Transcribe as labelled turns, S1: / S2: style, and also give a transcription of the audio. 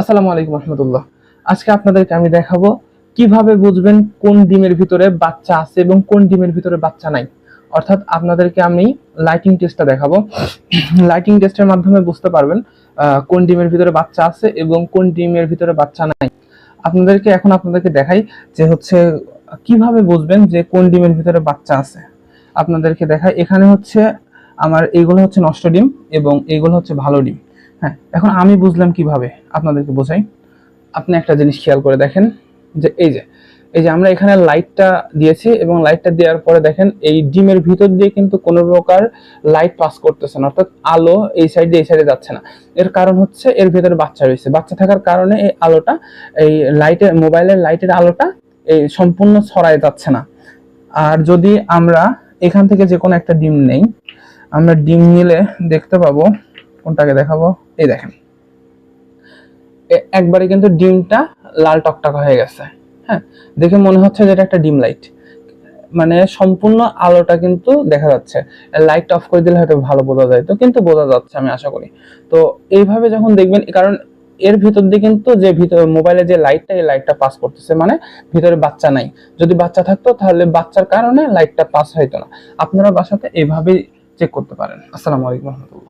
S1: আসসালামু আলাইকুম রহমতুল্লাহ। আজকে আপনাদেরকে আমি দেখাবো কিভাবে বুঝবেন কোন ডিমের ভিতরে বাচ্চা আছে এবং কোন ডিমের ভিতরে বাচ্চা নাই। অর্থাৎ আপনাদেরকে আমি লাইটিং টেস্টটা দেখাবো। লাইটিং টেস্টের মাধ্যমে বুঝতে পারবেন কোন ডিমের ভিতরে বাচ্চা আছে এবং কোন ডিমের ভিতরে বাচ্চা নাই। আপনাদেরকে দেখাই যে হচ্ছে কিভাবে বুঝবেন যে কোন ডিমের ভিতরে বাচ্চা আছে। আপনাদেরকে দেখাই, এখানে হচ্ছে আমার এইগুলো হচ্ছে নষ্ট ডিম এবং এইগুলো হচ্ছে ভালো ডিম। হ্যাঁ, এখন আমি বুঝলাম কিভাবে আপনাদেরকে বোঝাই। আপনি একটা জিনিস খেয়াল করে দেখেন যে এই যে আমরা এখানে লাইটটা দিয়েছি এবং লাইটটা দেওয়ার পরে দেখেন এই ডিমের ভিতর দিয়ে কিন্তু কোনো প্রকার লাইট পাস করতেছে না, অর্থাৎ আলো এই সাইডে যাচ্ছে না। এর কারণ হচ্ছে এর ভিতরে বাচ্চা রয়েছে, বাচ্চা থাকার কারণে এই আলোটা, এই লাইটের, মোবাইলের লাইটের আলোটা এই সম্পূর্ণ ছড়ায় যাচ্ছে না। আর যদি আমরা এখান থেকে যে কোনো একটা ডিম নেই, আমরা ডিম নিলে দেখতে পাবো, কোনটাকে দেখাবো, এই দেখেন একবারে কিন্তু ডিমটা লাল টকটকা হয়ে গেছে। হ্যাঁ, দেখে মনে হচ্ছে যে এটা একটা ডিম লাইট, মানে সম্পূর্ণ আলোটা কিন্তু দেখা যাচ্ছে। লাইটটা অফ করে দিলে হয়তো ভালো বোঝা যায়, তো কিন্তু বোঝা যাচ্ছে আমি আশা করি। তো এইভাবে যখন দেখবেন, কারণ এর ভিতর দিয়ে কিন্তু যে ভিতরে মোবাইলে যে লাইটটা, এই লাইটটা পাস করতেছে, মানে ভিতরে বাচ্চা নাই। যদি বাচ্চা থাকতো তাহলে বাচ্চার কারণে লাইটটা পাস হইতো না। আপনারা বাসাতে এইভাবেই চেক করতে পারেন। আসসালামু আলাইকুম রহমতুল্লাহ।